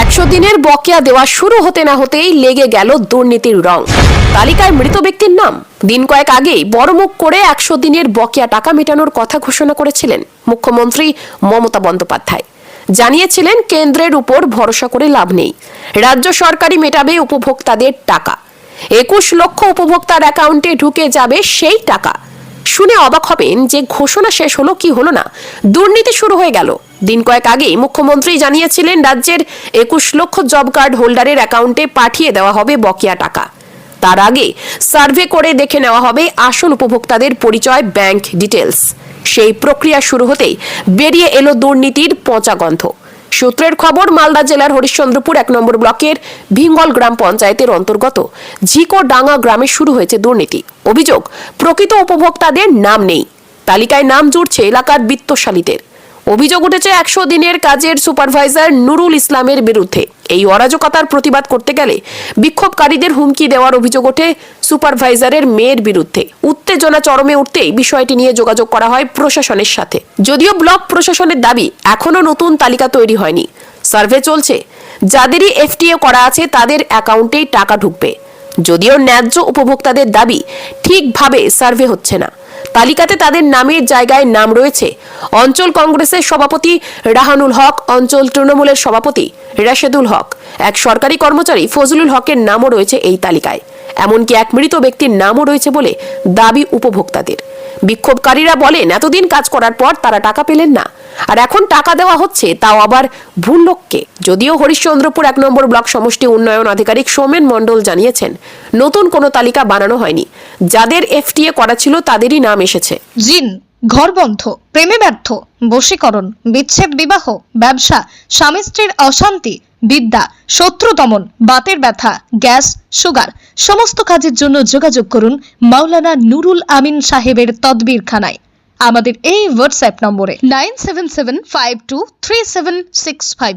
100 দিনের বকেয়া দেওয়া শুরু হতে না হতেই লেগে গেল দুর্নীতির রং। তালিকায় মৃত ব্যক্তির নাম। দিন কয়েক আগেই বড়মুখ করে 100 দিনের বকেয়া টাকা মেটানোর কথা ঘোষণা করেছিলেন মুখ্যমন্ত্রী মমতা বন্দ্যোপাধ্যায়। জানিয়েছিলেন কেন্দ্রের উপর ভরসা করে লাভ নেই, রাজ্য সরকারই মেটাবে উপভোক্তাদের টাকা। 21 লক্ষ উপভোক্তার অ্যাকাউন্টে ঢুকে যাবে সেই টাকা। শুনে অবাক হবেন যে ঘোষণা শেষ হলো কি হলো না, দুর্নীতি শুরু হয়ে গেল। দিন কয়েক আগেই মুখ্যমন্ত্রী জানিয়েছিলেন রাজ্যের 21 লক্ষ জব কার্ড হোল্ডারের অ্যাকাউন্টে পাঠিয়ে দেওয়া হবে বকেয়া টাকা। তার আগে সার্ভে করে দেখে নেওয়া হবে আসল উপভোক্তাদের পরিচয়, ব্যাংক ডিটেলস। সেই প্রক্রিয়া শুরু হতেই বেরিয়ে এলো দুর্নীতির পচা গন্ধ। সূত্রের খবর, মালদা জেলার হরিশ্চন্দ্রপুর 1 নম্বর ব্লকের ভিঙ্গল গ্রাম পঞ্চায়েতের অন্তর্গত ঝিকোডাঙ্গা গ্রামে শুরু হয়েছে দুর্নীতি। অভিযোগ, প্রকৃত উপভোক্তাদের নাম নেই, তালিকায় নাম জুড়ছে এলাকার বিত্তশালীদের। অভিযোগ উঠেছে 100 দিনের কাজের সুপারভাইজার নুরুল ইসলামের বিরুদ্ধে। এই অরাজকতার প্রতিবাদ করতে গেলে বিক্ষোভকারীদের হুমকি দেওয়ার অভিযোগ ওঠে সুপারভাইজারের মেয়ের বিরুদ্ধে। উত্তেজনা চরমে উঠতেই বিষয়টি নিয়ে যোগাযোগ করা হয় প্রশাসনের সাথে। যদিও ব্লক প্রশাসনের দাবি এখনো নতুন তালিকা তৈরি হয়নি, সার্ভে চলছে। যাদেরই এফটিএ করা আছে তাদের অ্যাকাউন্টেই টাকা ঢুকবে। যদিও ন্যায্য উপভোক্তাদের দাবি ঠিকভাবে সার্ভে হচ্ছে না। তালিকাতে তাদের নামের জায়গায় নাম রয়েছে অঞ্চল কংগ্রেসের সভাপতি রাহানুল হক, অঞ্চল তৃণমূলের সভাপতি রাশেদুল হক, এক সরকারি কর্মচারী ফজলুল হকের নামও রয়েছে এই তালিকায়। এমনকি এক মৃত ব্যক্তির নামও রয়েছে বলে দাবি উপভোক্তাদের। বিক্ষোভকারীরা বলেন এতদিন কাজ করার পর তারা টাকা পেলেন না, আর এখন টাকা দেওয়া হচ্ছে, তাও আবার ভুল লোককে। যদিও হরিশ্চন্দ্রপুর 1 নম্বর ব্লক সমষ্টি উন্নয়ন আধিকারিক সৌমেন মণ্ডল জানিয়েছেন নতুন কোনো তালিকা বানানো হয়নি, যাদের এফটিএ করা ছিল তাদেরই নাম এসেছে। জিন, ঘর বন্ধ, প্রেমে ব্যর্থ, বশীকরণ, বিচ্ছেদ, বিবাহ, ব্যবসা, স্বামী স্ত্রীর অশান্তি, বিদ্যা, শত্রু দমন, বাতের ব্যথা, গ্যাস, সুগার, সমস্ত কাজের জন্য যোগাযোগ করুন মাওলানা নুরুল আমিন সাহেবের তদবিরখানায়। আমাদের এই হোয়াটসঅ্যাপ নম্বরে 9775237665।